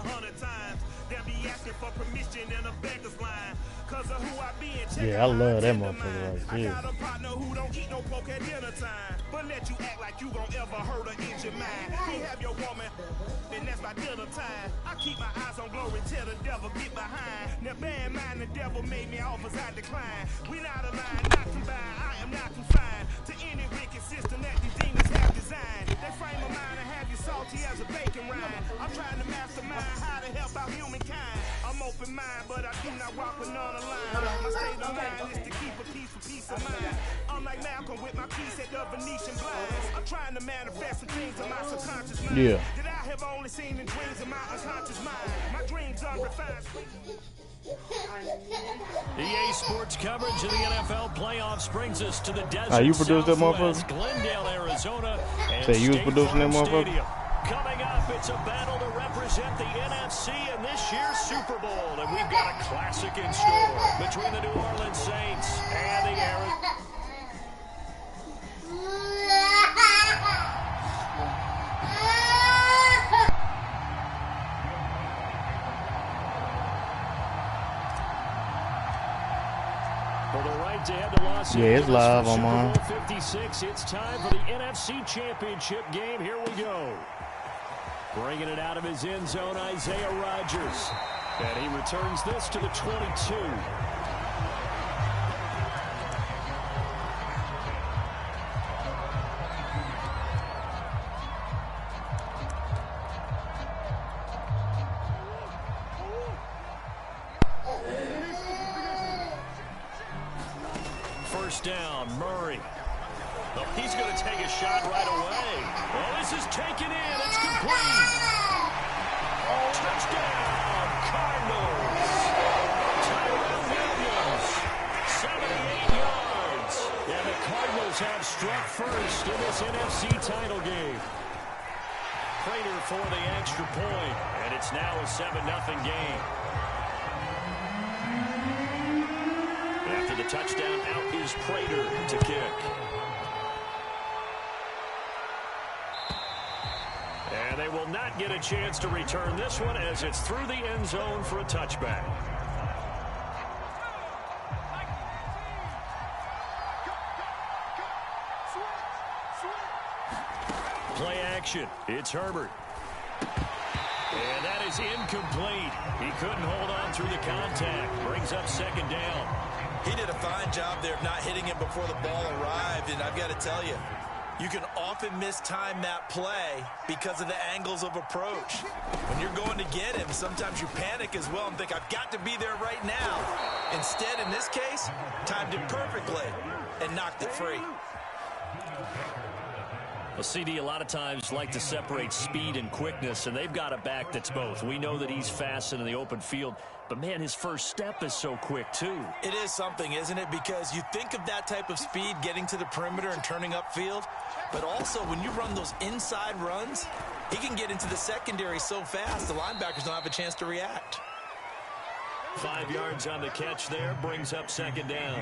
100 times. They'll be asking for permission in a beggar's line. Cause of who I be and check yeah, I love that motherfucker right I there. got a partner who don't eat no pork at dinner time, but let you act like you gon' ever hurt or injure your mind. He have your woman, and that's by dinner time. I keep my eyes on glory till the devil get behind. Now bear in mind the devil made me offers I decline. We not aligned, not combined, I am not confined to any wicked system that these demons have designed. They frame of mind and have you salty as a bacon rind. I'm trying to mastermind how to help out humankind. I'm open mind, but I do not walk with none aligned. My state of mind is to keep a peace for peace of mind. I'm like Malcolm with my piece at the Venetian blinds. I'm trying to manifest some things in my subconscious mind that I have only seen in dreams in my unconscious mind. My dreams unrefined. EA Sports coverage of the NFL playoffs brings us to the desert you produced that Southwest, motherfucker? Glendale, Arizona. Say you was producing that motherfucker? Coming up, it's a battle to represent the NFC in this year's Super Bowl, and we've got a classic in store between the New Orleans Saints and the Arizona. Yeah, it's live on mine. 56. It's time for the NFC Championship game. Here we go. Bringing it out of his end zone, Isaiah Rodgers. And he returns this to the 22. First down, Murray. Oh, he's going to take a shot right away. Oh, this is taken in. It's complete. Oh, touchdown, Cardinals. Tyrell Williams, 78 yards. And the Cardinals have struck first in this NFC title game. Prater for the extra point, and it's now a 7-0 game. After the touchdown, out is Prater to kick. And they will not get a chance to return this one as it's through the end zone for a touchback. Play action. It's Herbert. And that is incomplete. He couldn't hold on through the contact. Brings up second down. He did a fine job there of not hitting it before the ball arrived, and I've got to tell you, you can often mistime that play because of the angles of approach. When you're going to get him, sometimes you panic as well and think, I've got to be there right now. Instead, in this case, timed it perfectly and knocked it free. Well, CD, a lot of times like to separate speed and quickness, and they've got a back that's both. We know that he's fast in the open field, but, man, his first step is so quick, too. It is something, isn't it? Because you think of that type of speed getting to the perimeter and turning upfield, but also when you run those inside runs, he can get into the secondary so fast the linebackers don't have a chance to react. 5 yards on the catch there, brings up second down.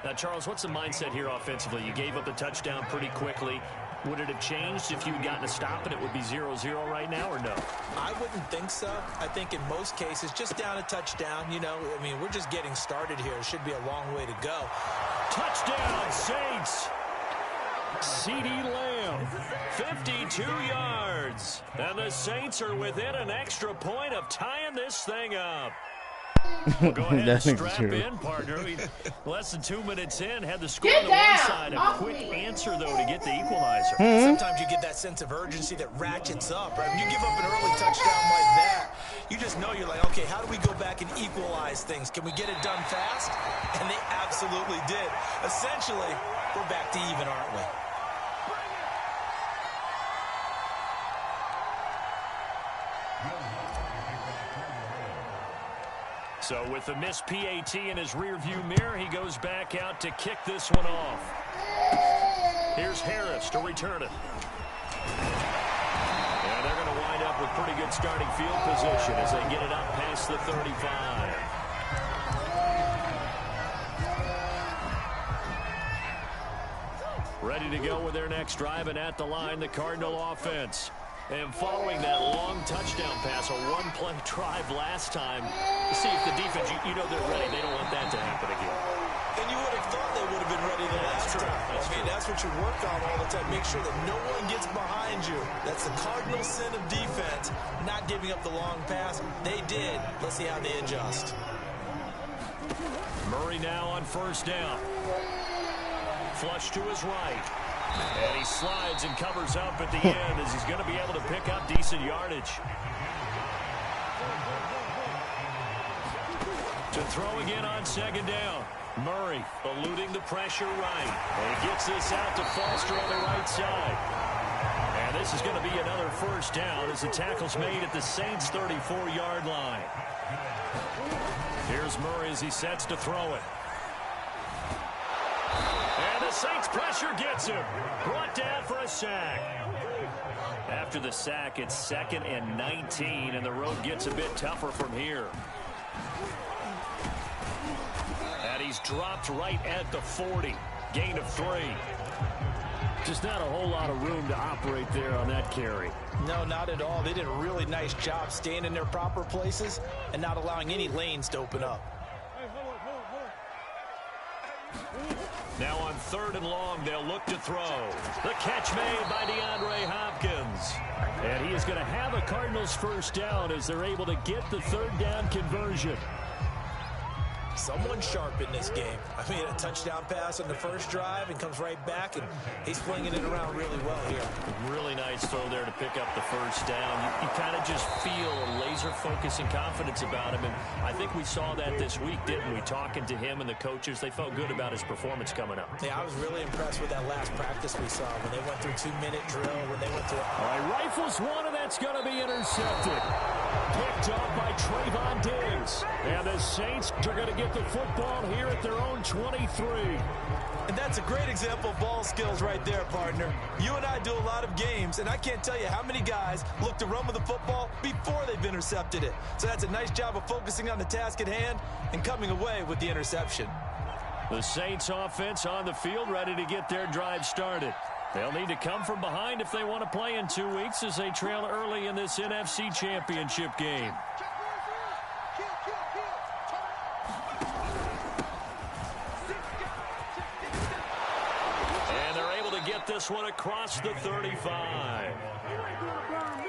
Now, Charles, what's the mindset here offensively? You gave up the touchdown pretty quickly. Would it have changed if you had gotten a stop and it would be 0-0 right now, or no? I wouldn't think so. I think in most cases, just down a touchdown, you know, I mean, we're just getting started here. It should be a long way to go. Touchdown, Saints! CD Lamb, 52 yards. And the Saints are within an extra point of tying this thing up. Well, go ahead and strap in, partner. Less than 2 minutes in, had the score on the one side. A quick answer, though, to get the equalizer. Sometimes you get that sense of urgency that ratchets up, right? When you give up an early touchdown like that, you just know you're like, okay, how do we go back and equalize things? Can we get it done fast? And they absolutely did. Essentially, we're back to even, aren't we? So with the missed PAT in his rearview mirror, he goes back out to kick this one off. Here's Harris to return it. And they're going to wind up with pretty good starting field position as they get it up past the 35. Ready to go with their next drive, and at the line, the Cardinal offense. And following that long touchdown pass was a one-play drive last time. See if the defense, you know they're ready. They don't want that to happen again. And you would have thought they would have been ready the last time. That's what you work on all the time. Make sure that no one gets behind you. That's the cardinal sin of defense, not giving up the long pass. They did. Let's see how they adjust. Murray now on first down. Flush to his right. And he slides and covers up at the end as he's going to be able to pick up decent yardage. To throw again on second down. Murray eluding the pressure right. And he gets this out to Foster on the right side. And this is going to be another first down as the tackle's made at the Saints' 34-yard line. Here's Murray as he sets to throw it. And the Saints pressure gets him. Brought down for a sack. After the sack, it's 2nd and 19, and the road gets a bit tougher from here. And he's dropped right at the 40. Gain of 3. Just not a whole lot of room to operate there on that carry. No, not at all. They did a really nice job staying in their proper places and not allowing any lanes to open up. Now on 3rd and long, they'll look to throw. The catch made by DeAndre Hopkins. And he is going to have a Cardinals first down as they're able to get the 3rd down conversion. Someone sharp in this game. I mean, a touchdown pass on the first drive and comes right back, and he's flinging it around really well here. Really nice throw there to pick up the first down. You kind of just feel a laser focus and confidence about him, and I think we saw that this week, didn't we? Talking to him and the coaches, they felt good about his performance coming up. Yeah, I was really impressed with that last practice we saw when they went through 2-minute drill, when they went through... All right, rifles one, and that's going to be intercepted. Picked up by Trayvon Diggs. And the Saints are going to get the football here at their own 23. And that's a great example of ball skills right there, partner. You and I do a lot of games, and I can't tell you how many guys look to run with the football before they've intercepted it. So that's a nice job of focusing on the task at hand and coming away with the interception. The Saints offense on the field ready to get their drive started. They'll need to come from behind if they want to play in 2 weeks as they trail early in this NFC Championship game. And they're able to get this one across the 35.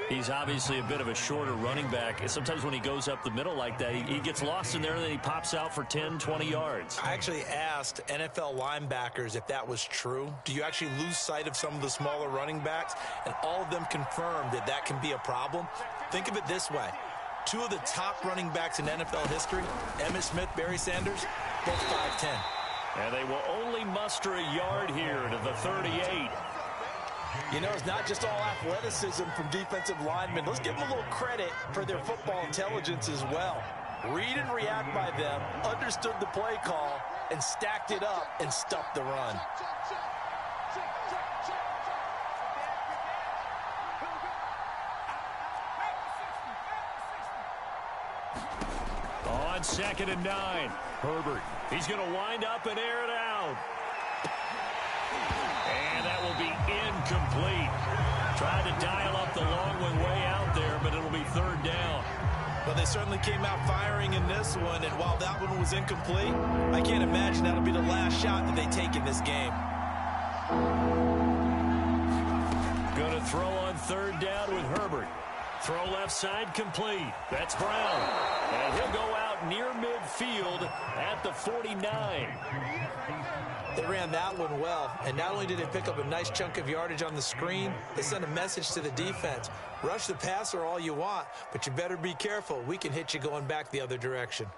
He's obviously a bit of a shorter running back. Sometimes when he goes up the middle like that, he gets lost in there and then he pops out for 10, 20 yards. I actually asked NFL linebackers if that was true. Do you actually lose sight of some of the smaller running backs? And all of them confirmed that that can be a problem. Think of it this way. 2 of the top running backs in NFL history, Emmitt Smith, Barry Sanders, both 5'10". And they will only muster a yard here to the 38. You know, it's not just all athleticism from defensive linemen. Let's give them a little credit for their football intelligence as well. Read and react by them, understood the play call, and stacked it up and stuffed the run. On 2nd and 9, Herbert. He's going to wind up and air it out. And that will be incomplete. Tried to dial up the long one way out there, but it'll be 3rd down. Well, they certainly came out firing in this one, and while that one was incomplete, I can't imagine that'll be the last shot that they take in this game. Going to throw on 3rd down with Herbert. Throw left side complete. That's Brown. And he'll go out near midfield at the 49. They ran that one well, and not only did they pick up a nice chunk of yardage on the screen, they sent a message to the defense. Rush the passer all you want, but you better be careful. We can hit you going back the other direction.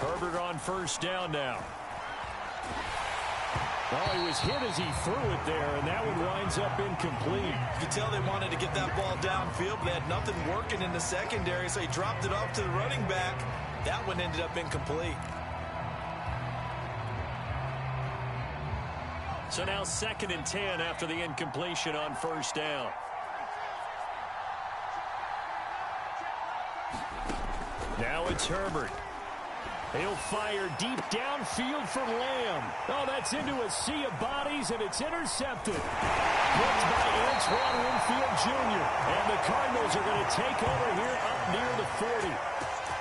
Herbert on 1st down now. Oh, he was hit as he threw it there, and that one winds up incomplete. You can tell they wanted to get that ball downfield, but they had nothing working in the secondary, so he dropped it off to the running back. That one ended up incomplete. So now 2nd and 10 after the incompletion on 1st down. Now it's Herbert. He'll fire deep downfield for Lamb. Oh, that's into a sea of bodies, and it's intercepted. Picked by Antoine Winfield Jr. And the Cardinals are going to take over here up near the 40.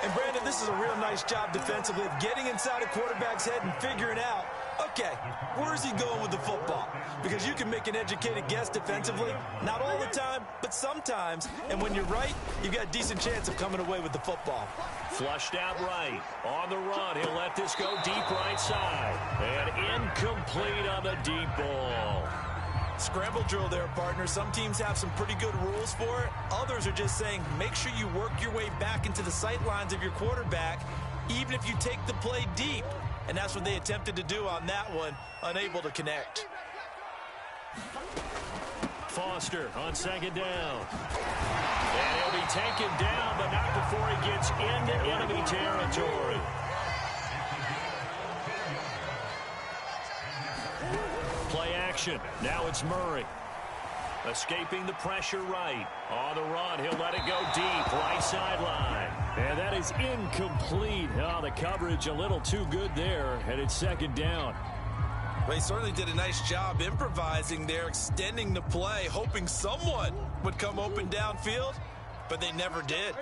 And, Brandon, this is a real nice job defensively of getting inside a quarterback's head and figuring out, okay, where is he going with the football? Because you can make an educated guess defensively, not all the time, but sometimes. And when you're right, you've got a decent chance of coming away with the football. Flushed out right. On the run, he'll let this go deep right side. And incomplete on the deep ball. Scramble drill there, partner. Some teams have some pretty good rules for it. Others are just saying, make sure you work your way back into the sight lines of your quarterback, even if you take the play deep. And that's what they attempted to do on that one, unable to connect. Foster on second down. And he'll be taken down, but not before he gets into enemy territory. Play action. Now it's Murray. Escaping the pressure right. On the run, he'll let it go deep, right sideline. And that is incomplete. Oh, the coverage a little too good there, and it's second down. Well, he certainly did a nice job improvising there, extending the play, hoping someone would come open downfield, but they never did.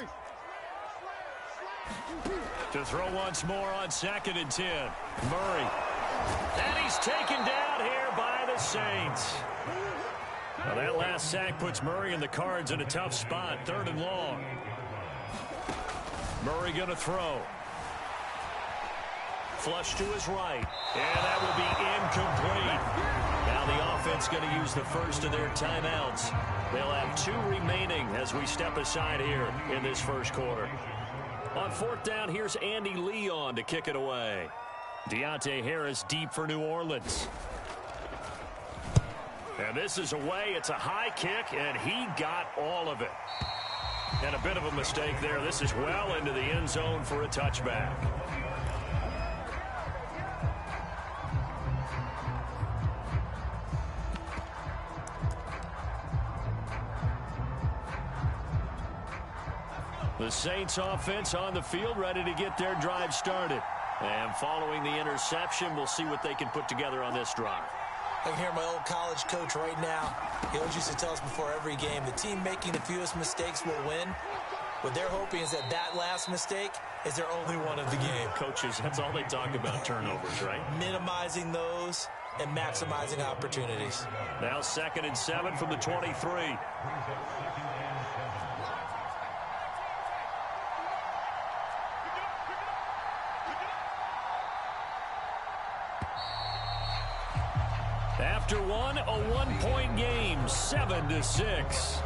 To throw once more on 2nd and 10. Murray. And he's taken down here by the Saints. Well, that last sack puts Murray and the Cards in a tough spot, 3rd and long. Murray going to throw. Flush to his right. And that will be incomplete. Now the offense going to use the first of their timeouts. They'll have 2 remaining as we step aside here in this first quarter. On 4th down, here's Andy Leon to kick it away. Deontay Harris deep for New Orleans. And this is away. It's a high kick, and he got all of it. And a bit of a mistake there. This is well into the end zone for a touchback. The Saints offense on the field, ready to get their drive started. And following the interception, we'll see what they can put together on this drive. I can hear my old college coach right now. He always used to tell us before every game, the team making the fewest mistakes will win. What they're hoping is that that last mistake is their only one of the game. Coaches, that's all they talk about, turnovers, right? Minimizing those and maximizing opportunities. Now 2nd and 7 from the 23. After one, a 1-point game, 7-6.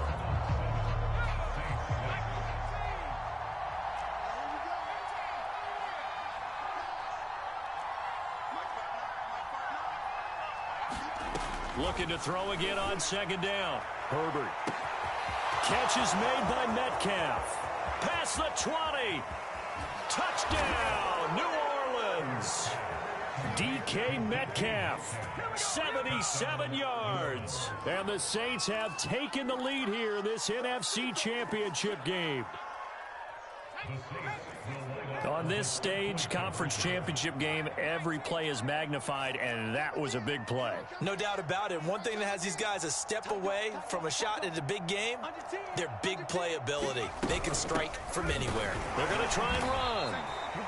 Looking to throw again on 2nd down. Herbert. Catch is made by Metcalf. Past the 20. Touchdown, New Orleans. DK Metcalf, 77 yards. And the Saints have taken the lead here in this NFC Championship game. On this stage, conference championship game, every play is magnified, and that was a big play. No doubt about it. One thing that has these guys a step away from a shot at a big game, their big play ability. They can strike from anywhere. They're going to try and run.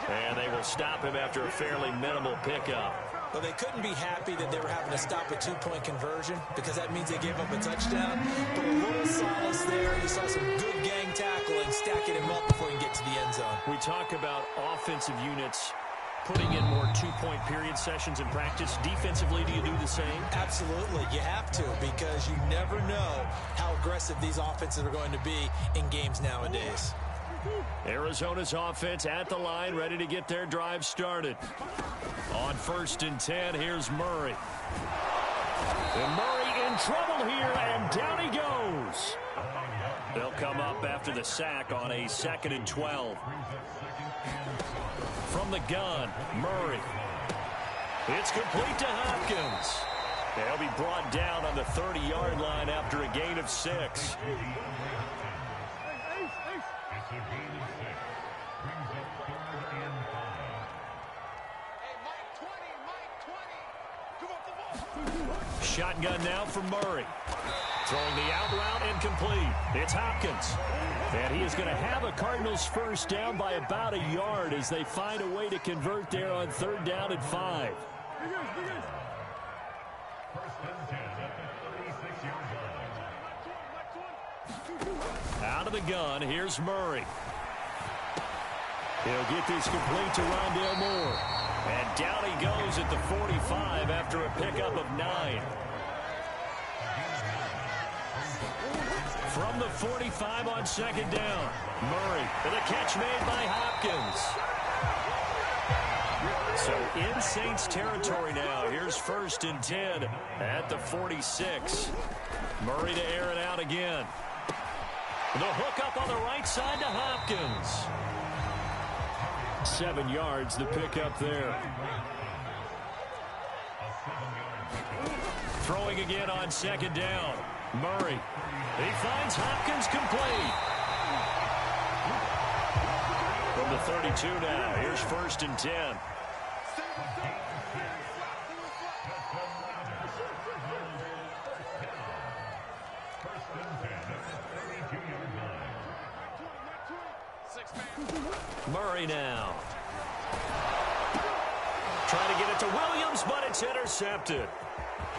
And they will stop him after a fairly minimal pickup. Well, they couldn't be happy that they were having to stop a 2-point conversion because that means they gave up a touchdown. But a little solace there. You saw some good gang tackling, stacking him up before he can get to the end zone. We talk about offensive units putting in more 2-point period sessions in practice. Defensively, do you do the same? Absolutely. You have to, because you never know how aggressive these offenses are going to be in games nowadays. Arizona's offense at the line, ready to get their drive started. On 1st and 10, here's Murray. And Murray in trouble here, and down he goes. They'll come up after the sack on a 2nd and 12. From the gun, Murray. It's complete to Hopkins. They'll be brought down on the 30-yard line after a gain of 6. Shotgun now for Murray. Throwing the out route incomplete. It's Hopkins. And he is going to have a Cardinals first down by about a yard as they find a way to convert there on 3rd down and 5. Out of the gun, here's Murray. He'll get this complete to Rondale Moore. And down he goes at the 45 after a pickup of 9. From the 45 on 2nd down. Murray with a catch made by Hopkins. So in Saints territory now. Here's 1st and 10 at the 46. Murray to air it out again. The hook up on the right side to Hopkins. 7 yards, the pickup there. Throwing again on 2nd down. Murray. He finds Hopkins complete. From the 32 now. Here's 1st and 10. Murray now. Trying to get it to Williams, but it's intercepted.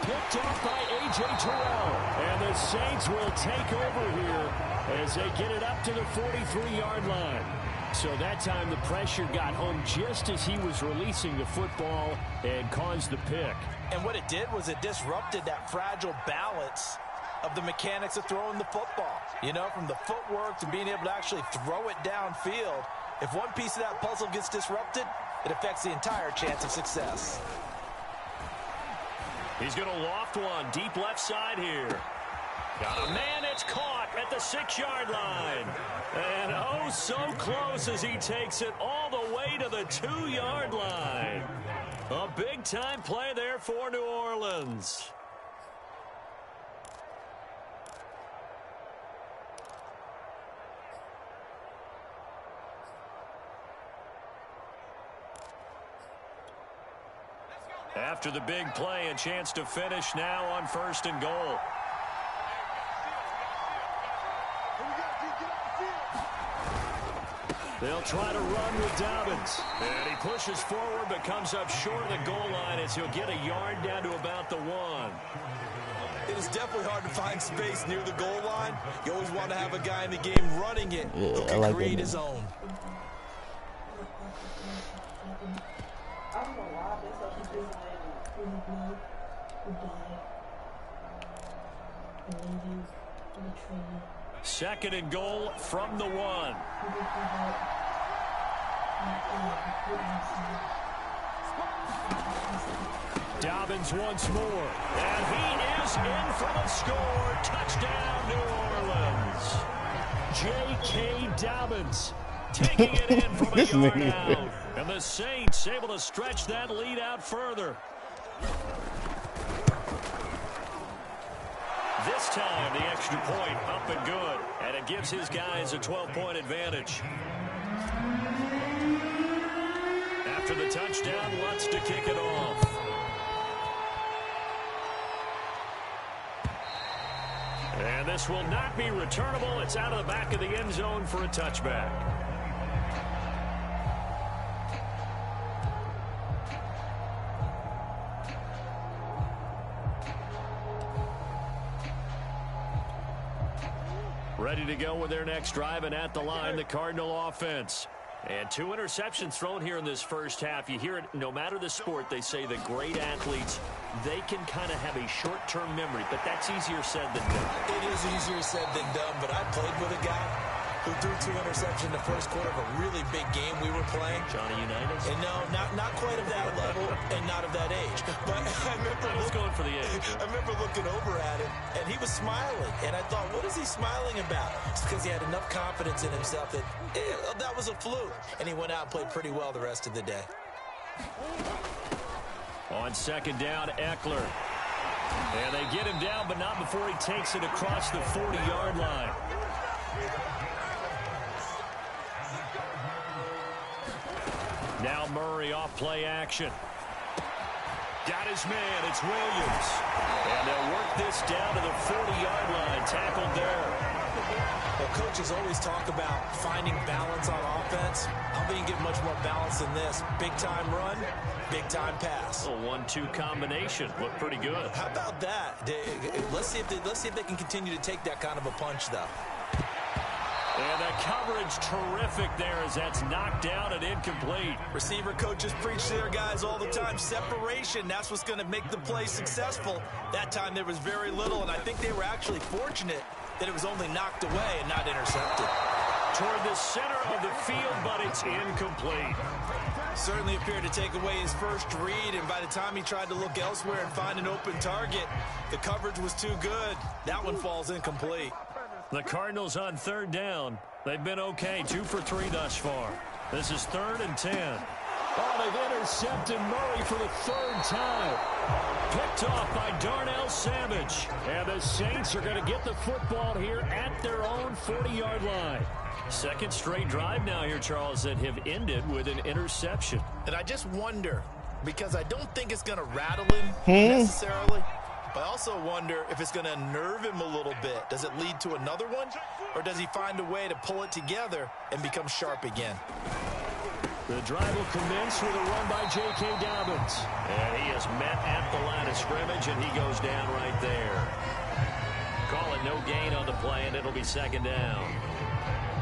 Picked off by A.J. Terrell. And the Saints will take over here as they get it up to the 43-yard line. So that time the pressure got home just as he was releasing the football and caused the pick. And what it did was it disrupted that fragile balance of the mechanics of throwing the football. You know, from the footwork to being able to actually throw it downfield. If one piece of that puzzle gets disrupted, it affects the entire chance of success. He's going to loft one deep left side here. Got a man that's caught at the 6-yard line. And oh, so close as he takes it all the way to the 2-yard line. A big-time play there for New Orleans. After the big play, a chance to finish now on 1st and goal. They'll try to run with Dobbins. And he pushes forward but comes up short of the goal line as he'll get a yard down to about the 1. It is definitely hard to find space near the goal line. You always want to have a guy in the game running it who can create his own. Second and goal from the 1. Dobbins once more. And he is in for the score. Touchdown, New Orleans. J.K. Dobbins taking it in from a yard out. And the Saints able to stretch that lead out further. This time, the extra point up and good. And it gives his guys a 12-point advantage. After the touchdown, Lutz to kick it off. And this will not be returnable. It's out of the back of the end zone for a touchback. Ready to go with their next drive, and at the line, the Cardinal offense. And 2 interceptions thrown here in this first half. You hear it, no matter the sport, they say that great athletes, they can kind of have a short-term memory, but that's easier said than done. It is easier said than done, but I played with a guy who threw 2 interceptions in the first quarter of a really big game we were playing. Johnny Unitas? And no, not quite of that level and not of that age. But I was going for the age. I remember looking over at him, and he was smiling. And I thought, what is he smiling about? It's because he had enough confidence in himself that that was a fluke. And he went out and played pretty well the rest of the day. On second down, Eckler. And they get him down, but not before he takes it across the 40-yard line. Now Murray off play action. Got his man. It's Williams. And they'll work this down to the 40-yard line. Tackled there. Well, coaches always talk about finding balance on offense. I don't think you get much more balance than this. Big-time run, big-time pass. A 1-2 combination. Looked pretty good. How about that? Let's see if they can continue to take that kind of a punch, though. And the coverage terrific there as that's knocked down and incomplete. Receiver coaches preach to their guys all the time. Separation, that's what's going to make the play successful. That time there was very little, and I think they were actually fortunate that it was only knocked away and not intercepted. Toward the center of the field, but it's incomplete. Certainly appeared to take away his first read, and by the time he tried to look elsewhere and find an open target, the coverage was too good. That one falls incomplete. The Cardinals on third down. They've been okay, 2 for 3 thus far. This is 3rd and 10. Oh, they've intercepted Murray for the 3rd time. Picked off by Darnell Savage. And the Saints are going to get the football here at their own 40-yard line. Second straight drive now here, Charles, that have ended with an interception. And I just wonder, because I don't think it's going to rattle him necessarily, but I also wonder if it's going to unnerve him a little bit. Does it lead to another one? Or does he find a way to pull it together and become sharp again? The drive will commence with a run by J.K. Dobbins. And he is met at the line of scrimmage, and he goes down right there. Call it no gain on the play, and it'll be 2nd down.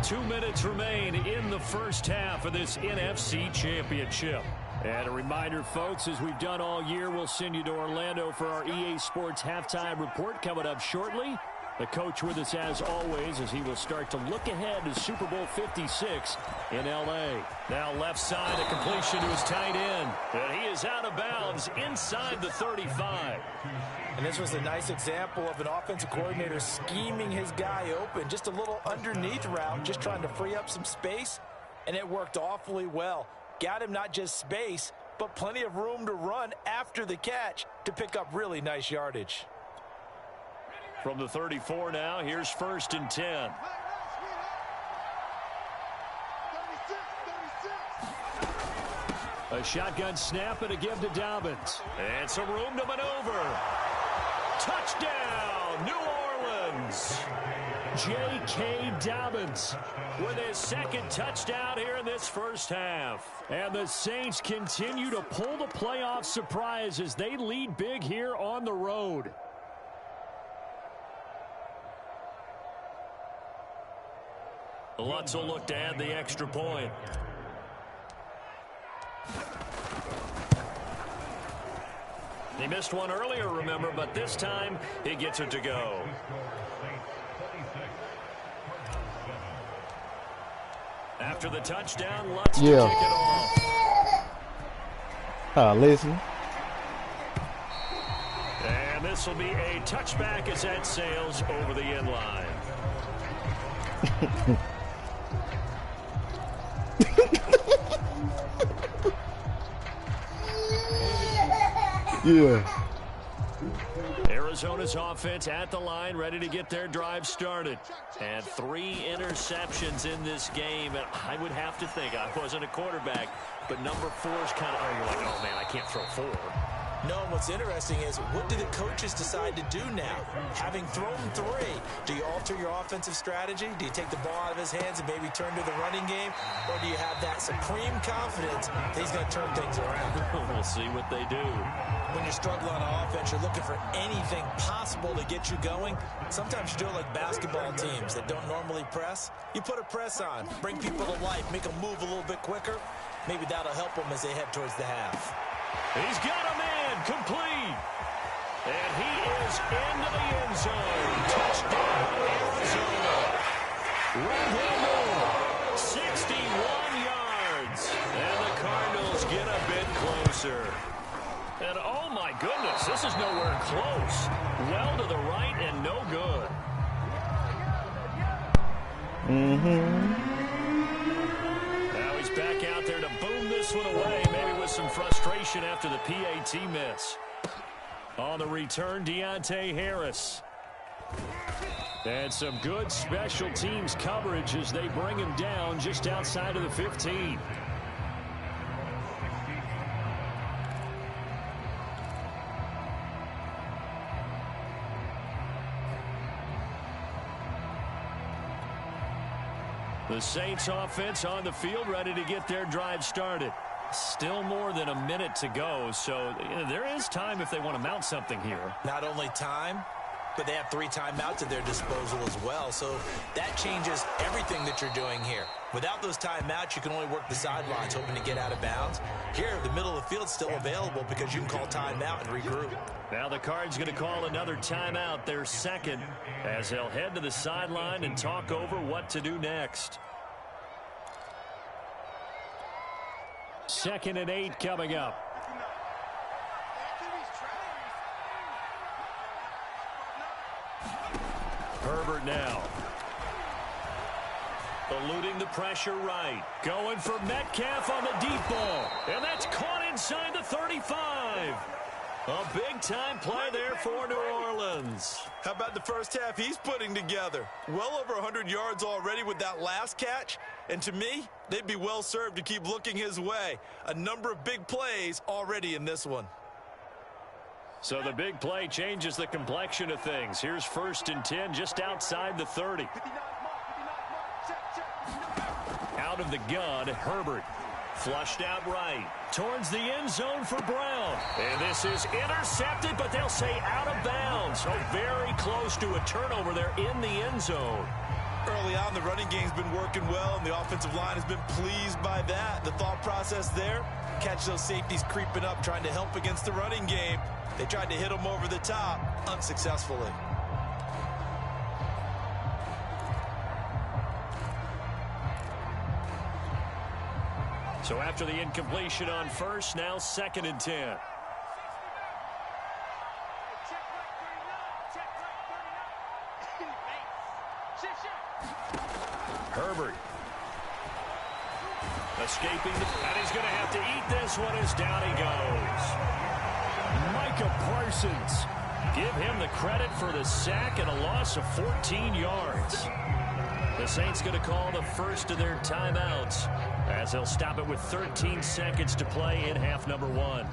2 minutes remain in the first half of this NFC Championship. And a reminder, folks, as we've done all year, we'll send you to Orlando for our EA Sports Halftime Report coming up shortly. The coach with us, as always, as he will start to look ahead to Super Bowl 56 in L.A. Now left side, a completion to his tight end. And he is out of bounds inside the 35. And this was a nice example of an offensive coordinator scheming his guy open. Just a little underneath route, just trying to free up some space. And it worked awfully well. Got him not just space, but plenty of room to run after the catch to pick up really nice yardage. From the 34 now, here's 1st and 10. A shotgun snap and a give to Dobbins. And some room to maneuver. Touchdown, New Orleans. J.K. Dobbins with his 2nd touchdown here in this first half. And the Saints continue to pull the playoff surprise as they lead big here on the road. Lutz will look to add the extra point. He missed one earlier, remember, but this time he gets it to go. After the touchdown, Lutz to kick it off. Listen. And this will be a touchback as that sails over the end line. Yeah. Arizona's offense at the line, ready to get their drive started. And 3 interceptions in this game. And I would have to think, I wasn't a quarterback, but number 4 is kind of, you're like, oh, man, I can't throw 4. No, and what's interesting is, what do the coaches decide to do now? Having thrown 3, do you alter your offensive strategy? Do you take the ball out of his hands and maybe turn to the running game? Or do you have that supreme confidence that he's going to turn things around? We'll see what they do. When you're struggling on offense, you're looking for anything possible to get you going. Sometimes you do it like basketball teams that don't normally press. You put a press on, bring people to life, make them move a little bit quicker. Maybe that'll help them as they head towards the half. He's got a man complete. And he is into the end zone. Touchdown, Arizona. Right here, 61 yards. And the Cardinals get a bit closer. And oh my goodness, this is nowhere close. Well to the right and no good. Now he's back out there to boom this one away, maybe with some frustration after the PAT miss. On the return, Deontay Harris. And some good special teams coverage as they bring him down just outside of the 15. The Saints offense on the field, ready to get their drive started. Still more than a minute to go, so there is time if they want to mount something here. Not only time, but they have 3 timeouts at their disposal as well, so that changes everything that you're doing here. Without those timeouts, you can only work the sidelines, hoping to get out of bounds. Here, the middle of the field's still available because you can call timeout and regroup. Now the Cards going to call another timeout, their second, as they'll head to the sideline and talk over what to do next. 2nd and 8 coming up. Herbert now. Eluding the pressure right. Going for Metcalf on the deep ball. And that's caught inside the 35. A big-time play there for New Orleans. How about the first half he's putting together? Well over 100 yards already with that last catch. And to me, they'd be well served to keep looking his way. A number of big plays already in this one. So the big play changes the complexion of things. Here's 1st and 10 just outside the 30. Out of the gun, Herbert. Flushed out right. Towards the end zone for Brown. And this is intercepted, but they'll say out of bounds. So very close to a turnover there in the end zone. Early on, the running game's been working well, and the offensive line has been pleased by that. The thought process there, catch those safeties creeping up, trying to help against the running game. They tried to hit them over the top, unsuccessfully. So after the incompletion on first, now 2nd and 10. Herbert. Escaping, and he's going to have to eat this one as down he goes. Micah Parsons. Give him the credit for the sack and a loss of 14 yards. The Saints going to call the first of their timeouts as they'll stop it with 13 seconds to play in half number 1.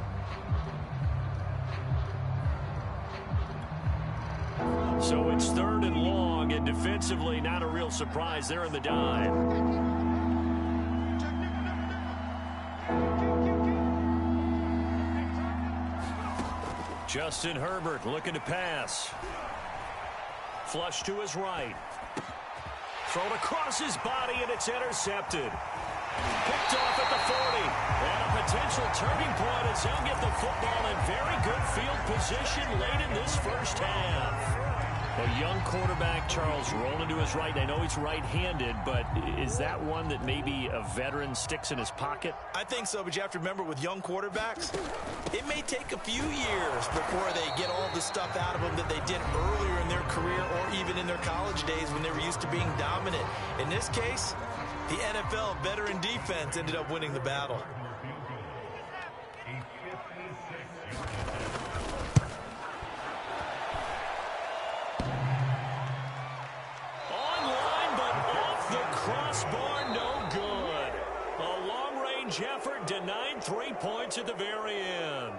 So it's 3rd and long, and defensively not a real surprise there in the dive. Justin Herbert looking to pass. Flush to his right. Thrown across his body, and it's intercepted. Picked off at the 40. And a potential turning point as they'll get the football in very good field position late in this first half. A young quarterback, Charles, rolling to his right. I know he's right-handed, but is that one that maybe a veteran sticks in his pocket? I think so, but you have to remember with young quarterbacks, it may take a few years before they get all the stuff out of them that they did earlier in their career or even in their college days when they were used to being dominant. In this case, the NFL veteran defense ended up winning the battle. Crossbar, no good. A long-range effort denied 3 points at the very end.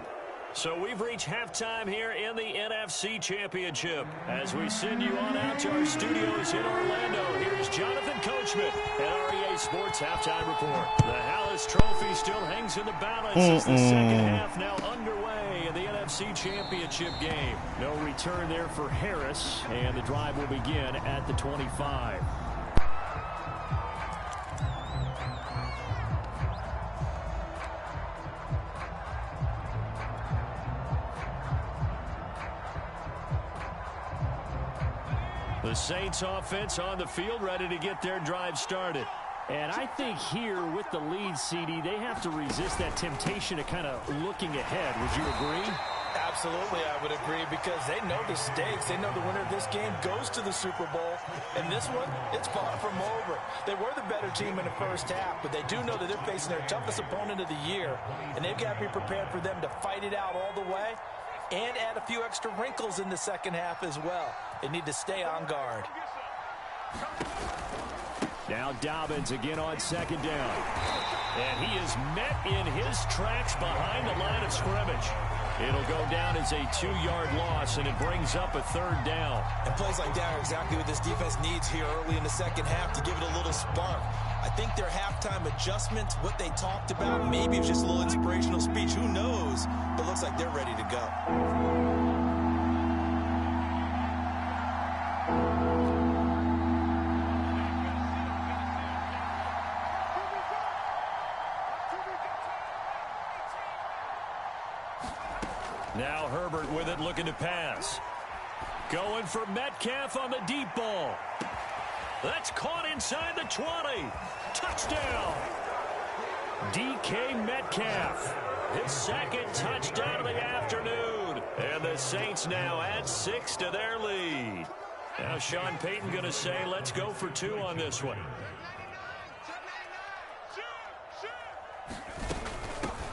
So we've reached halftime here in the NFC Championship. As we send you on out to our studios in Orlando, here's Jonathan Coachman at REA Sports Halftime Report. The Hallis Trophy still hangs in the balance as the second half now underway in the NFC Championship game. No return there for Harris, and the drive will begin at the 25. The Saints offense on the field ready to get their drive started. And I think here with the lead, CD, they have to resist that temptation of kind of looking ahead. Would you agree? Absolutely, I would agree, because they know the stakes. They know the winner of this game goes to the Super Bowl. And this one, it's far from over. They were the better team in the first half, but they do know that they're facing their toughest opponent of the year. And they've got to be prepared for them to fight it out all the way and add a few extra wrinkles in the second half as well. They need to stay on guard. Now Dobbins again on second down. And he is met in his tracks behind the line of scrimmage. It'll go down as a 2-yard loss, and it brings up a 3rd down. And plays like that are exactly what this defense needs here early in the second half to give it a little spark. I think their halftime adjustments, what they talked about, maybe it's just a little inspirational speech. Who knows? But looks like they're ready to go. Now Herbert with it, looking to pass. Going for Metcalf on the deep ball. That's caught inside the 20. Touchdown. DK Metcalf. His 2nd touchdown of the afternoon. And the Saints now add 6 to their lead. Now Sean Payton going to say, let's go for 2 on this one.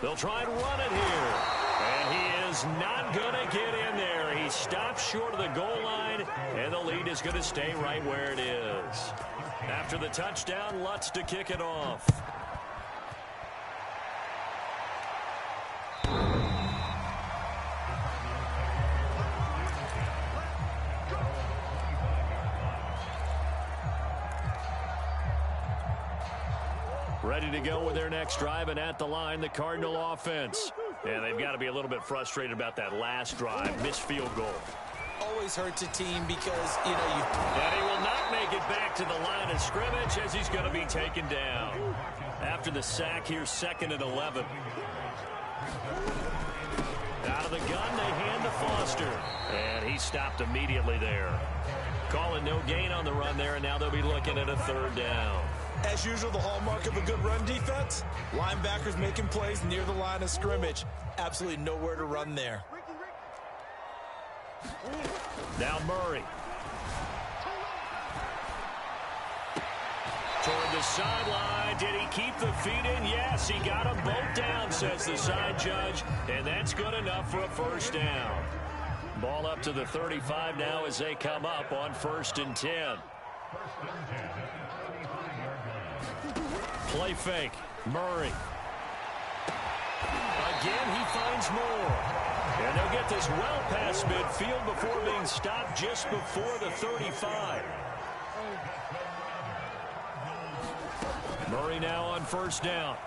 They'll try and run it here. And he is not going to get in there. He stops short of the goal line, and the lead is going to stay right where it is. After the touchdown, Lutz to kick it off. Ready to go with their next drive, and at the line, the Cardinal offense. And they've got to be a little bit frustrated about that last drive, missed field goal. Always hurts a team because, you know, And he will not make it back to the line of scrimmage as he's going to be taken down. After the sack, here's 2nd and 11. Out of the gun, they hand to Foster. And he stopped immediately there. Calling no gain on the run there, and now they'll be looking at a 3rd down. As usual, the hallmark of a good run defense, linebackers making plays near the line of scrimmage. Absolutely nowhere to run there. Now Murray. Toward the sideline. Did he keep the feet in? Yes, he got them both down, says the side judge. And that's good enough for a 1st down. Ball up to the 35 now as they come up on 1st and 10. Play fake. Murray. Again, he finds more. And they'll get this well past midfield before being stopped just before the 35. Murray now on 1st down.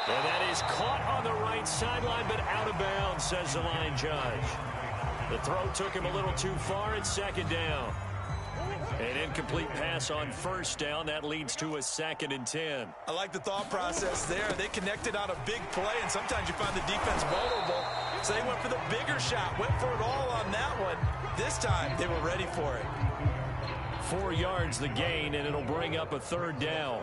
And that is caught on the right sideline, but out of bounds, says the line judge. The throw took him a little too far. It's 2nd down. An incomplete pass on 1st down. That leads to a 2nd and 10. I like the thought process there. They connected on a big play, and sometimes you find the defense vulnerable. So they went for the bigger shot, went for it all on that one. This time, they were ready for it. 4 yards the gain, and it'll bring up a 3rd down.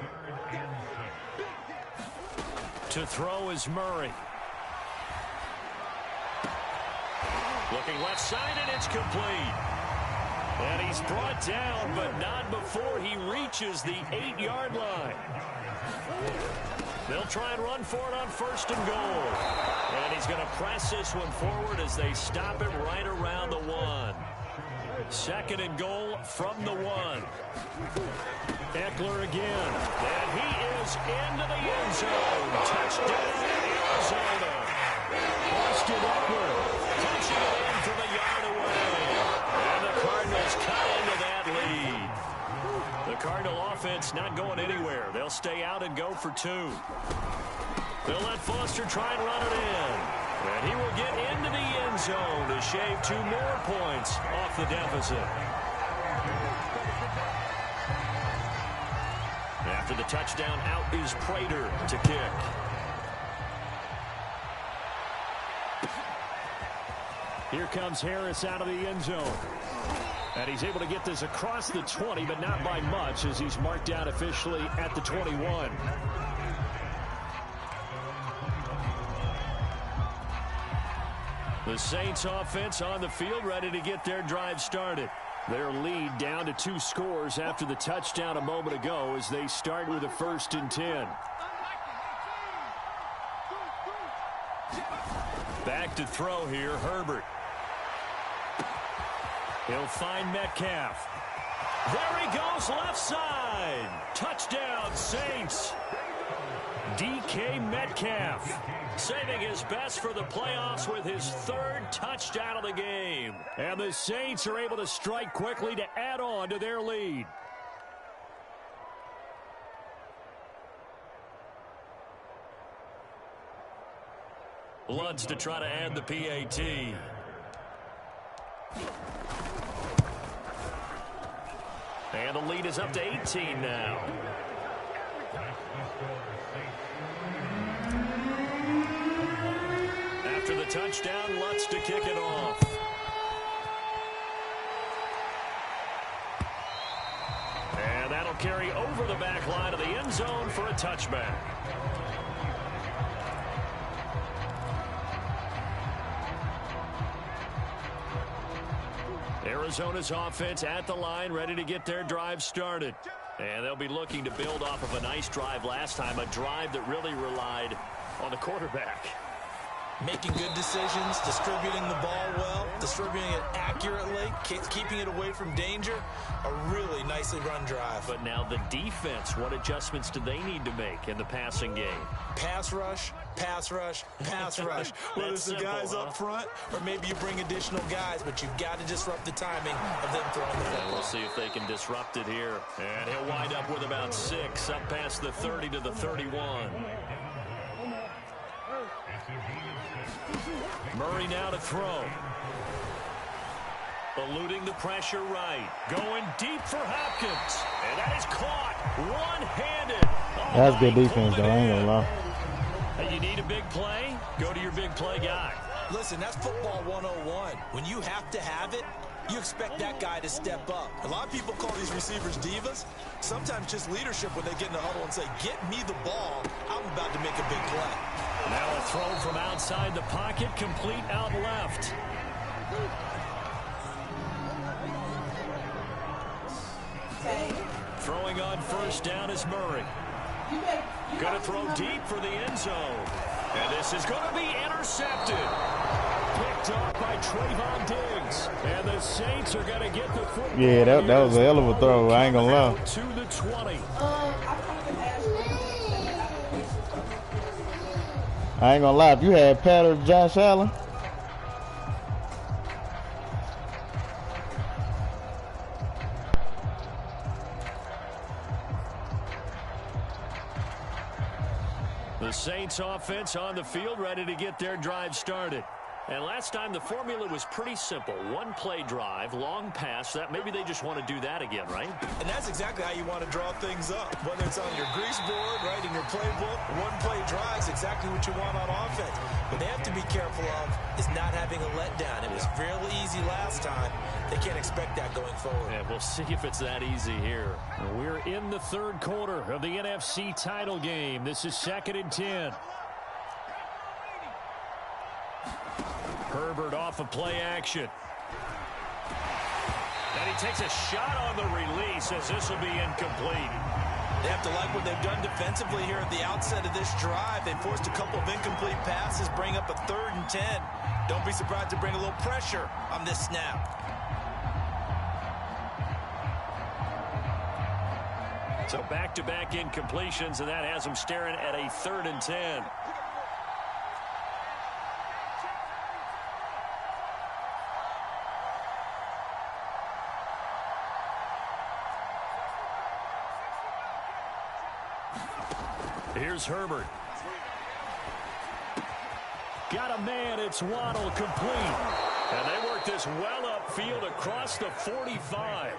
To throw is Murray. Looking left side, and it's complete. And he's brought down, but not before he reaches the 8-yard line. They'll try and run for it on 1st and goal. And he's going to press this one forward as they stop it right around the 1. 2nd and goal from the 1. Eckler again. And he is into the end zone. Touchdown, Arizona. Austin Eckler punching it in from a yard away. And the Cardinals cut into that lead. The Cardinal offense not going anywhere. They'll stay out and go for 2. They'll let Foster try and run it in. And he will get into the end zone to shave 2 more points off the deficit. After the touchdown, out is Prater to kick. Here comes Harris out of the end zone. And he's able to get this across the 20, but not by much, as he's marked out officially at the 21. The Saints offense on the field, ready to get their drive started. Their lead down to 2 scores after the touchdown a moment ago as they start with a 1st and 10. Back to throw here, Herbert. He'll find Metcalf. There he goes, left side. Touchdown, Saints. DK Metcalf, saving his best for the playoffs with his 3rd touchdown of the game. And the Saints are able to strike quickly to add on to their lead. Lutz to try to add the PAT. And the lead is up to 18 now. After the touchdown, Lutz to kick it off. And that'll carry over the back line of the end zone for a touchback. Arizona's offense at the line, ready to get their drive started. And they'll be looking to build off of a nice drive last time, a drive that really relied on the quarterback. Making good decisions, distributing the ball well, distributing it accurately, keeping it away from danger. A really nicely run drive. But now the defense, what adjustments do they need to make in the passing game? Pass rush, pass rush, pass rush. Whether it's the guys up front or maybe you bring additional guys, but you've got to disrupt the timing of them throwing the football. We'll see if they can disrupt it here. And he'll wind up with about 6, up past the 30 to the 31. Murray now to throw. Eluding the pressure right. Going deep for Hopkins. And that is caught one-handed. Oh, That's good defense, though. I ain't gonna lie. Hey, you need a big play? Go to your big play guy. Listen, that's football 101. When you have to have it, you expect that guy to step up. A lot of people call these receivers divas. Sometimes just leadership when they get in the huddle and say, get me the ball. I'm about to make a big play. Now a throw from outside the pocket, complete out left. Throwing on first down is Murray. Going to throw deep for the end zone. And this is going to be intercepted. Picked off by Trayvon Diggs. And the Saints are going to get the football. Yeah, that was a hell of a throw. I ain't gonna lie. To the 20. I ain't gonna lie. If you had Pat or Josh Allen, the Saints offense on the field, ready to get their drive started. And last time the formula was pretty simple. One play drive, long pass. That maybe they just want to do that again, right? And that's exactly how you want to draw things up. Whether it's on your grease board, right, in your playbook, one play drive is exactly what you want on offense. What they have to be careful of is not having a letdown. It was fairly easy last time. They can't expect that going forward. Yeah, we'll see if it's that easy here. We're in the third quarter of the NFC title game. This is 2nd and 10. Herbert off of play action. And he takes a shot on the release as this will be incomplete. They have to like what they've done defensively here at the outset of this drive. They forced a couple of incomplete passes, bring up a 3rd and 10. Don't be surprised to bring a little pressure on this snap. So back-to-back incompletions, and that has them staring at a 3rd and 10. Here's Herbert. Got a man. It's Waddle, complete. And they work this well upfield across the 45.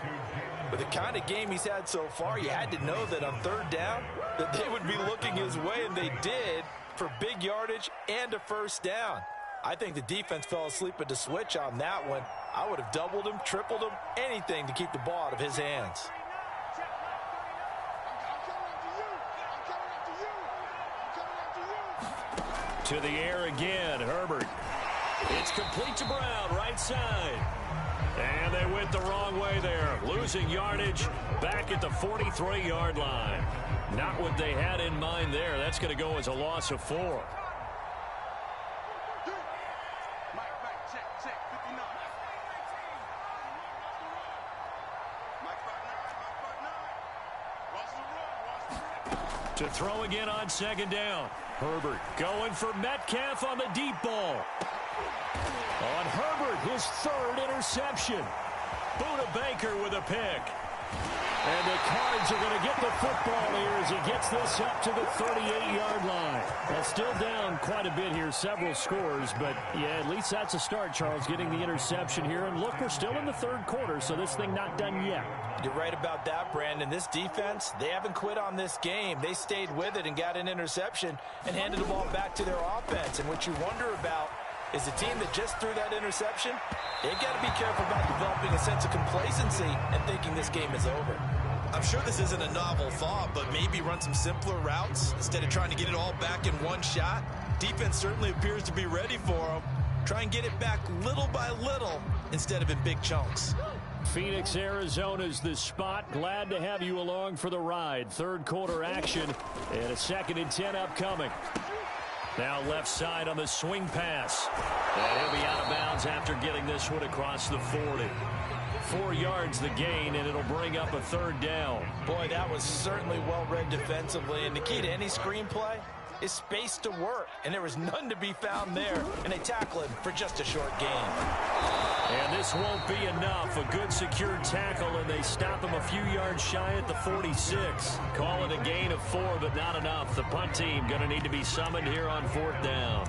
With the kind of game he's had so far, you had to know that on 3rd down, that they would be looking his way, and they did, for big yardage and a 1st down. I think the defense fell asleep at the switch on that one. I would have doubled him, tripled him, anything to keep the ball out of his hands. To the air again, Herbert. It's complete to Brown, right side. And they went the wrong way there. Losing yardage back at the 43-yard line. Not what they had in mind there. That's going to go as a loss of 4. To throw again on second down. Herbert going for Metcalf on the deep ball. On Herbert, his third interception. Buda Baker with a pick. And the Cards are going to get the football here as he gets this up to the 38-yard line. Well, still down quite a bit here, several scores, but yeah, at least that's a start, Charles, getting the interception here. And look, we're still in the third quarter, so this thing not done yet. You're right about that, Brandon. This defense, they haven't quit on this game. They stayed with it and got an interception and handed the ball back to their offense. And what you wonder about is the team that just threw that interception, they've got to be careful about developing a sense of complacency and thinking this game is over. I'm sure this isn't a novel thought, but maybe run some simpler routes instead of trying to get it all back in one shot. Defense certainly appears to be ready for them. Try and get it back little by little instead of in big chunks. Phoenix, Arizona's the spot. Glad to have you along for the ride. Third quarter action and a 2nd and 10 upcoming. Now left side on the swing pass. And he'll be out of bounds after getting this one across the 40. 4 yards the gain, and it'll bring up a third down. Boy, that was certainly well-read defensively. And the key to any screenplay is space to work. And there was none to be found there. And they tackle him for just a short gain. And this won't be enough. A good secure tackle, and they stop him a few yards shy at the 46. Call it a gain of 4, but not enough. The punt team going to need to be summoned here on 4th down.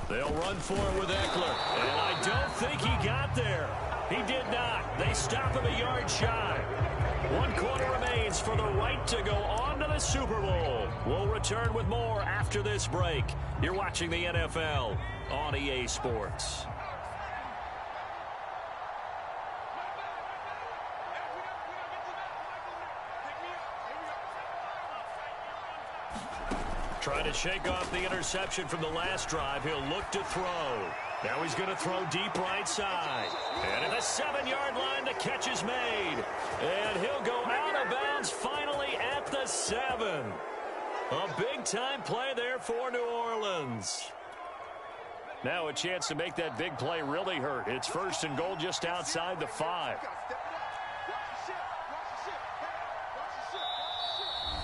They'll run for it with Eckler, and I don't think he got there. He did not. They stop him a yard shy. 1 quarter remains for the right to go on to the Super Bowl. We'll return with more after this break. You're watching the NFL on EA Sports. Trying to shake off the interception from the last drive. He'll look to throw. Now he's going to throw deep right side. And at the 7-yard line, the catch is made. And he'll go out of bounds finally at the 7. A big-time play there for New Orleans. Now a chance to make that big play really hurt. It's 1st and goal just outside the 5.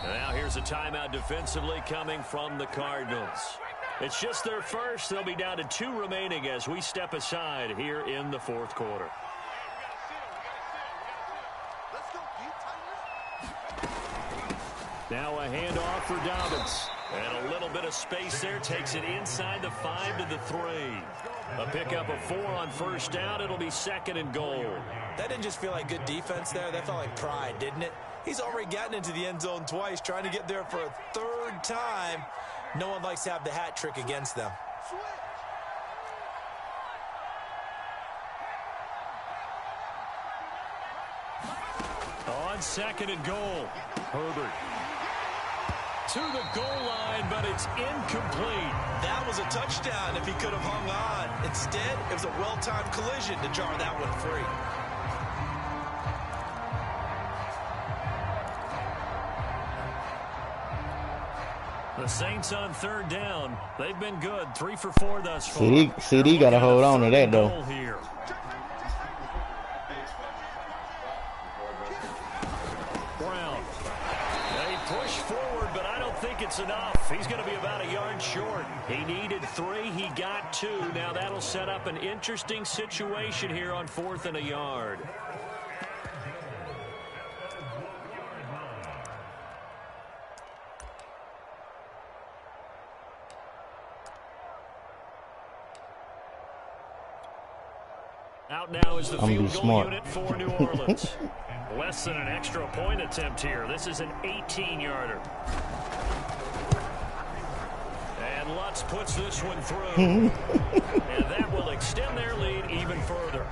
Now here's a timeout defensively coming from the Cardinals. It's just their first. They'll be down to 2 remaining as we step aside here in the 4th quarter. Now a handoff for Dobbins. And a little bit of space there takes it inside the 5 to the 3. A pickup of 4 on 1st down. It'll be 2nd and goal. That didn't just feel like good defense there. That felt like pride, didn't it? He's already gotten into the end zone twice, trying to get there for a 3rd time. No one likes to have the hat trick against them. On 2nd and goal, Herbert to the goal line, but it's incomplete. That was a touchdown if he could have hung on. Instead, it was a well-timed collision to jar that one free. The Saints on 3rd down. They've been good. 3 for 4 thus far. CD got to hold on to that, though. Here. Brown. They push forward, but I don't think it's enough. He's going to be about a yard short. He needed 3. He got 2. Now that'll set up an interesting situation here on 4th and a yard. Out now is the field goal unit for New Orleans. Less than an extra point attempt here. This is an 18-yarder. And Lutz puts this one through. And that will extend their lead even further.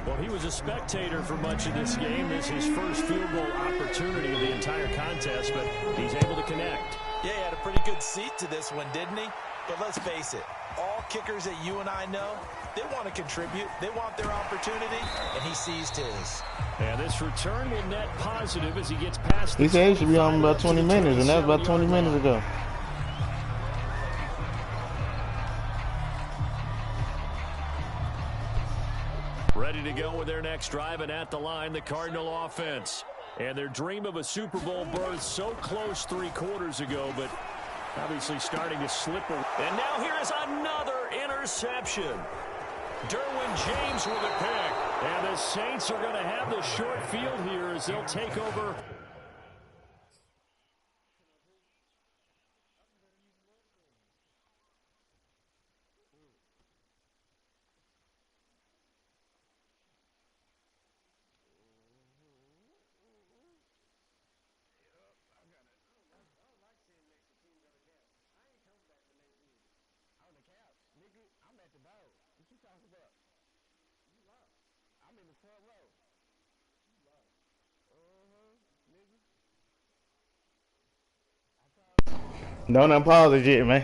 Well, he was a spectator for much of this game. This is his first field goal opportunity of the entire contest, but he's able to connect. Yeah, he had a pretty good seat to this one, didn't he? But let's face it, all kickers that you and I know, They want to contribute. They want their opportunity, and he seized his. And this return will net positive as he gets past the He said he should be on about 20 minutes, and that was about 20 minutes ago. Ready to go with their next drive, and at the line, the Cardinal offense. And their dream of a Super Bowl berth so close 3 quarters ago, but obviously starting to slip. And now here is another interception. Derwin James with a pick. And the Saints are going to have the short field here as they'll take over. Don't unpause it yet, man.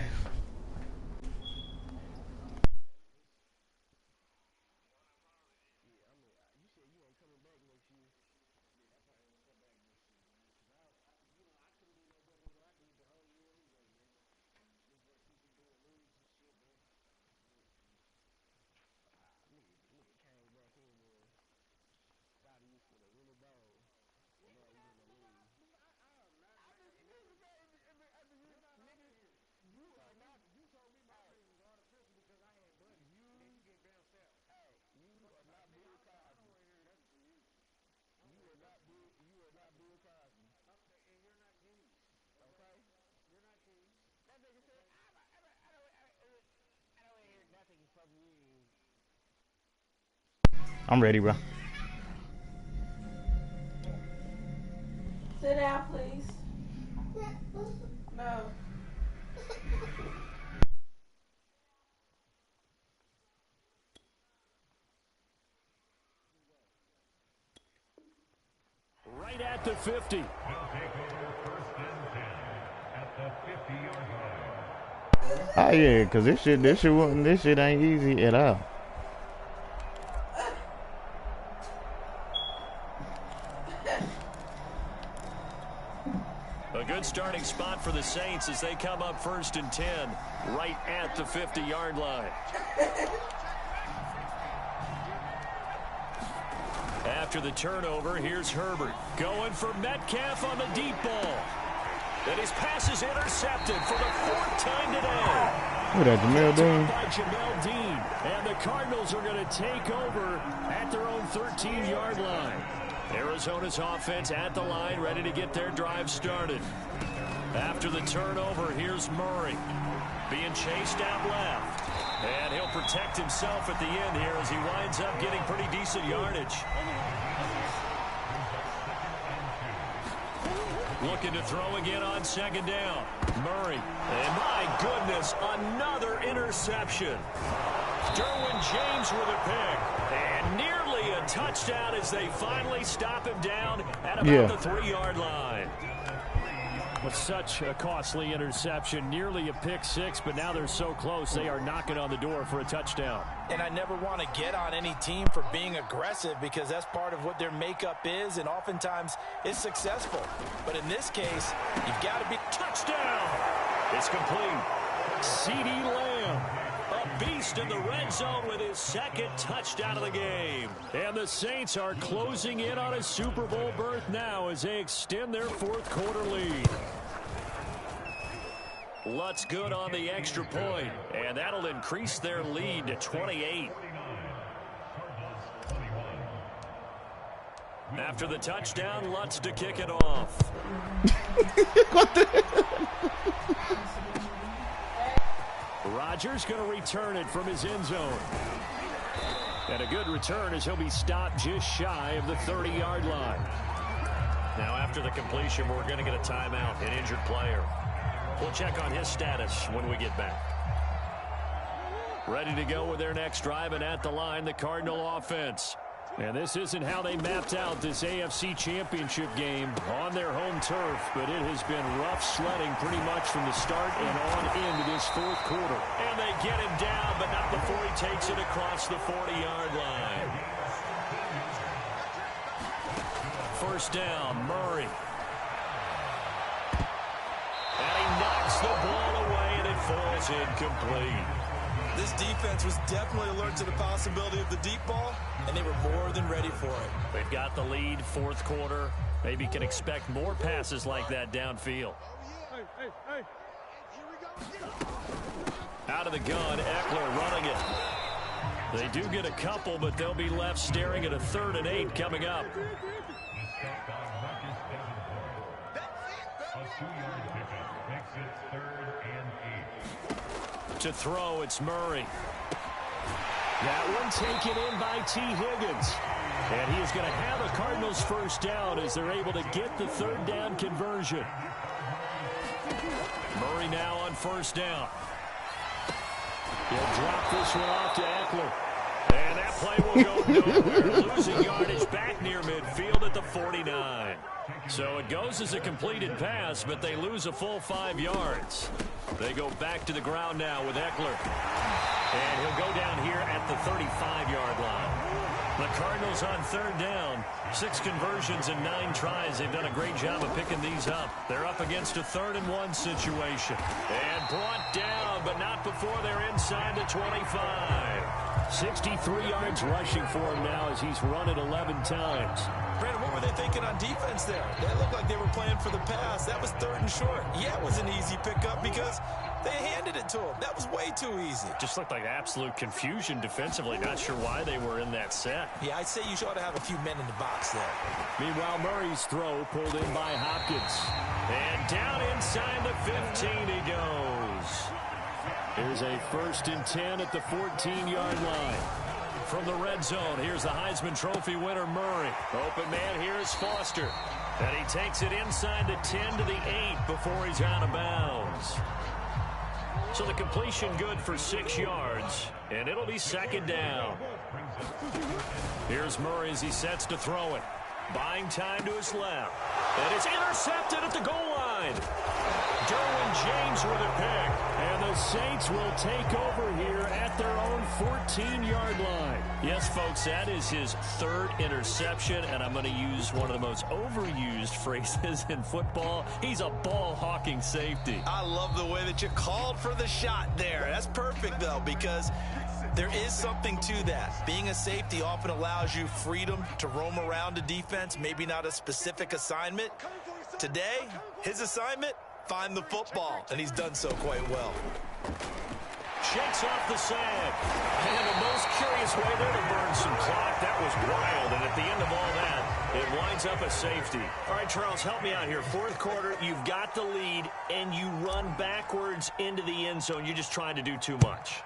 I'm ready, bro. Sit down, please. No. Right at the 50. Oh yeah, cause this shit ain't easy at all. A good starting spot for the Saints as they come up 1st and 10, right at the 50-yard line. After the turnover, here's Herbert going for Metcalf on the deep ball. And his pass is intercepted for the 4th time today. Look at Jamel Dean. By Jamel Dean. And the Cardinals are going to take over at their own 13-yard line. Arizona's offense at the line, ready to get their drive started. After the turnover, here's Murray being chased out left. And he'll protect himself at the end here as he winds up getting pretty decent yardage. Looking to throw again on 2nd down. Murray. And my goodness, another interception. Derwin James with a pick. And nearly a touchdown as they finally stop him down at about the 3-yard line. With such a costly interception, nearly a pick six, but now they're so close they are knocking on the door for a touchdown. And I never want to get on any team for being aggressive because that's part of what their makeup is, and oftentimes it's successful. But in this case, you've got to be... Touchdown! It's complete. CeeDee Lamb, a beast in the red zone with his 2nd touchdown of the game. And the Saints are closing in on a Super Bowl berth now as they extend their 4th quarter lead. Lutz good on the extra point, and that'll increase their lead to 28. After the touchdown, Lutz to kick it off. What the? Rodgers going to return it from his end zone. And a good return as he'll be stopped just shy of the 30-yard line. Now after the completion, we're going to get a timeout, an injured player. We'll check on his status when we get back. Ready to go with their next drive, and at the line, the Cardinal offense. And this isn't how they mapped out this AFC Championship game on their home turf, but it has been rough sledding pretty much from the start and on into this fourth quarter. And they get him down, but not before he takes it across the 40-yard line. First down, Murray. And he knocks the ball away, and it falls incomplete. This defense was definitely alert to the possibility of the deep ball, and they were more than ready for it. They've got the lead, fourth quarter. Maybe can expect more passes like that downfield. Out of the gun, Eckler running it. They do get a couple, but they'll be left staring at a 3rd and 8 coming up. To throw, it's Murray. That one taken in by T. Higgins. And he is going to have a Cardinals first down as they're able to get the 3rd down conversion. Murray now on first down. He'll drop this one off to Eckler. And that play will go nowhere. Losing yardage back near midfield at the 49. So it goes as a completed pass, but they lose a full 5 yards. They go back to the ground now with Eckler. And he'll go down here at the 35-yard line. The Cardinals on 3rd down. 6 conversions and 9 tries. They've done a great job of picking these up. They're up against a 3rd and 1 situation. And brought down, but not before they're inside the 25. 63 yards rushing for him now as he's run it 11 times. Brandon, what were they thinking on defense there? They looked like they were playing for the pass. That was 3rd and short. Yeah, it was an easy pickup because they handed it to him. That was way too easy. Just looked like absolute confusion defensively. Not sure why they were in that set. Yeah, I'd say you ought to have a few men in the box there. Meanwhile, Murray's throw pulled in by Hopkins. And down inside the 15 he goes. Here's a 1st and 10 at the 14-yard line. From the red zone, here's the Heisman Trophy winner, Murray. Open man here is Foster. And he takes it inside the 10 to the 8 before he's out of bounds. So the completion good for 6 yards, and it'll be 2nd down. Here's Murray as he sets to throw it. Buying time to his left. And it's intercepted at the goal line. Derwin James with a pick. And the Saints will take over here at their own 14-yard line. Yes, folks, that is his 3rd interception, and I'm going to use one of the most overused phrases in football. He's a ball-hawking safety. I love the way that you called for the shot there. That's perfect, though, because there is something to that. Being a safety often allows you freedom to roam around a defense, maybe not a specific assignment. Today, his assignment, find the football, and he's done so quite well. Shakes off the sand. And the most curious way there to burn some clock. That was wild, and at the end of all that, it winds up a safety. All right, Charles, help me out here. 4th quarter, you've got the lead, and you run backwards into the end zone. You're just trying to do too much.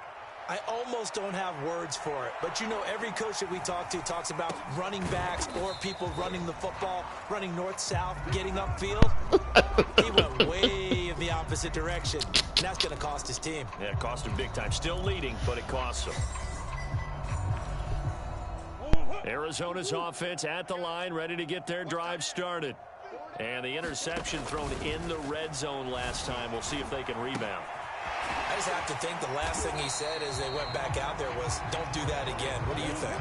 I almost don't have words for it. But, you know, every coach that we talk to talks about running backs or people running the football, running north-south, getting upfield. He went way in the opposite direction, and that's going to cost his team. Yeah, it cost him big time. Still leading, but it costs him. Arizona's offense at the line, ready to get their drive started. And the interception thrown in the red zone last time. We'll see if they can rebound. I just have to think the last thing he said as they went back out there was, don't do that again. What do you think?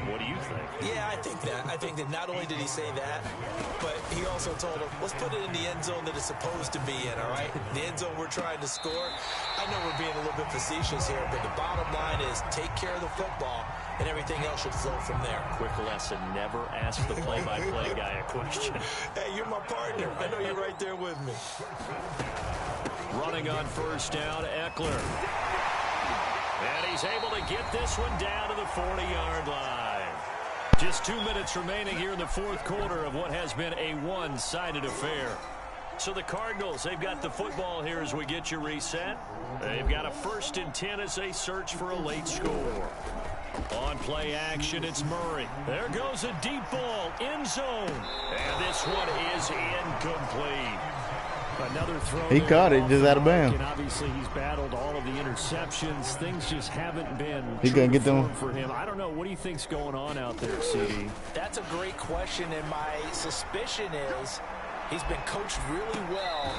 What do you think? Yeah, I think that. I think that not only did he say that, but he also told him, let's put it in the end zone that it's supposed to be in, all right? The end zone we're trying to score. I know we're being a little bit facetious here, but the bottom line is take care of the football, and everything else should flow from there. Quick lesson, never ask the play-by-play guy a question. Hey, you're my partner. I know you're right there with me. Running on first down, Eckler. And he's able to get this one down to the 40-yard line. Just 2 minutes remaining here in the fourth quarter of what has been a one-sided affair. So the Cardinals, they've got the football here as we get you reset. They've got a 1st and 10 as they search for a late score. On play action, it's Murray. There goes a deep ball, end zone. And this one is incomplete. Another throw. He caught it just out of bounds. And obviously, he's battled all of the interceptions. Things just haven't been He gonna get them for him. I don't know. What do you think's going on out there, CD? That's a great question, and my suspicion is he's been coached really well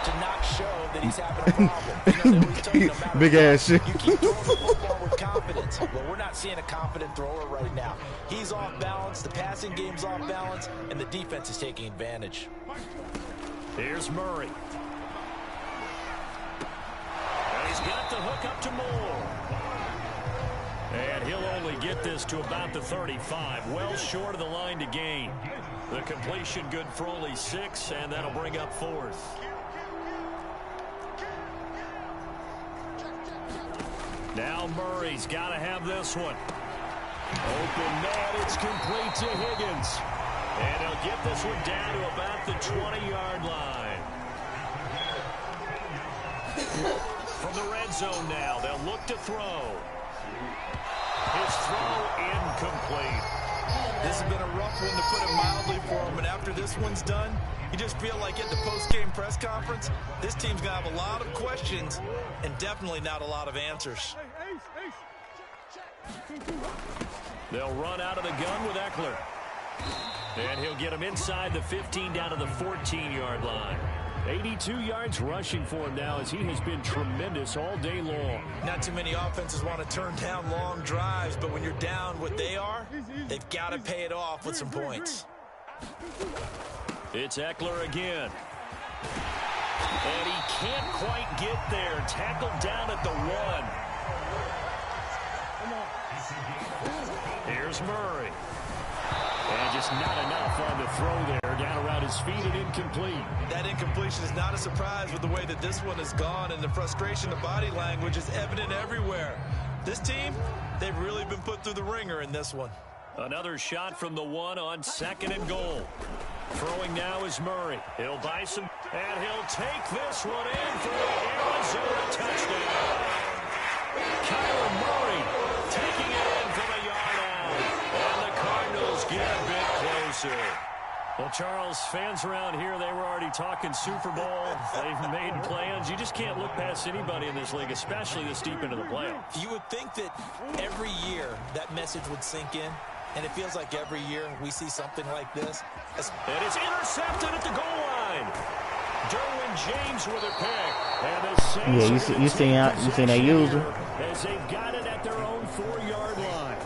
to not show that he's having a problem. You know, they always tell you no matter big what, ass shit. you keep throwing the football with confidence. Well, we're not seeing a confident thrower right now. He's off balance, the passing game's off balance, and the defense is taking advantage. Here's Murray. And he's got the hook up to Moore. And he'll only get this to about the 35. Well short of the line to gain. The completion good for only 6, and that'll bring up 4th. Now Murray's got to have this one. Open man, it's complete to Higgins. And he'll get this one down to about the 20-yard line. From the red zone now, they'll look to throw. His throw incomplete. This has been a rough one, to put it mildly, for him. And after this one's done, you just feel like at the post-game press conference, this team's going to have a lot of questions and definitely not a lot of answers. They'll run out of the gun with Eckler. And he'll get him inside the 15 down to the 14-yard line. 82 yards rushing for him now, as he has been tremendous all day long. Not too many offenses want to turn down long drives, but when you're down what they are, they've got to pay it off with some points. It's Eckler again. And he can't quite get there. Tackled down at the 1. Here's Murray. And just not enough on the throw there. Down around his feet and incomplete. That incompletion is not a surprise with the way that this one has gone, and the frustration, the body language is evident everywhere. This team, they've really been put through the ringer in this one. Another shot from the 1 on 2nd and goal. Throwing now is Murray. He'll buy some, and he'll take this one in for the Arizona touchdown. Kyler Murray taking it in from a yard out. And the Cardinals get a bit closer. Well, Charles, fans around here, they were already talking Super Bowl. They've made plans. You just can't look past anybody in this league, especially this deep into the playoffs. You would think that every year that message would sink in, and it feels like every year we see something like this. And it's intercepted at the goal line. Derwin James with a pick. And the Saints you seen that user. as they've got it at their own 4-yard line.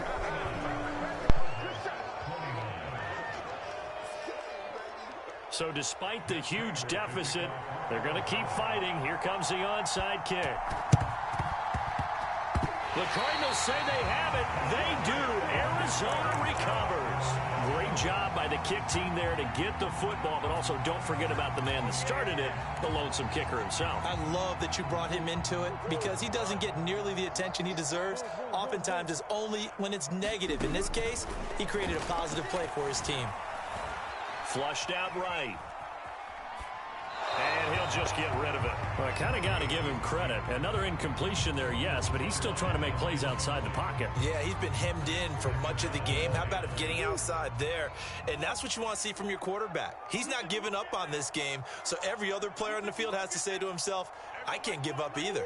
So despite the huge deficit, they're going to keep fighting. Here comes the onside kick. The Cardinals say they have it. They do. Arizona recovers. Great job by the kick team there to get the football, but also don't forget about the man that started it, the lonesome kicker himself. I love that you brought him into it, because he doesn't get nearly the attention he deserves. Oftentimes it's only when it's negative. In this case, he created a positive play for his team. Flushed out right. And he'll just get rid of it. Well, I kind of got to give him credit. Another incompletion there, yes, but he's still trying to make plays outside the pocket. Yeah, he's been hemmed in for much of the game. How about him getting outside there? And that's what you want to see from your quarterback. He's not giving up on this game, so every other player on the field has to say to himself, I can't give up either.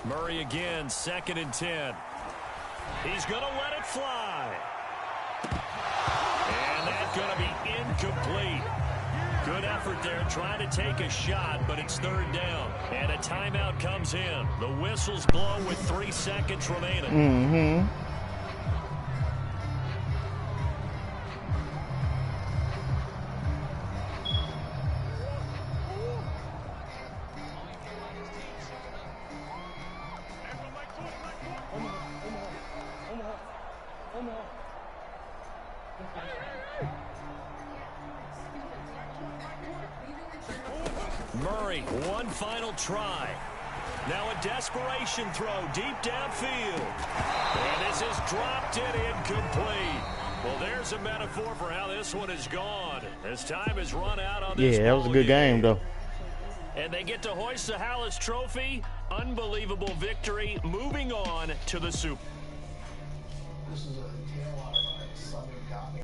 Murray again, 2nd and 10. He's going to let it fly. And that's going to be incomplete. Good effort there, trying to take a shot, but it's 3rd down. And a timeout comes in. The whistles blow with 3 seconds remaining. Mm-hmm. Murray, one final try. Now a desperation throw deep downfield. And this is dropped it incomplete. Well, there's a metaphor for how this one is gone. As time has run out on this Yeah, that was a good game, though. And they get to hoist the Hallis Trophy. Unbelievable victory. Moving on to the Super. This is a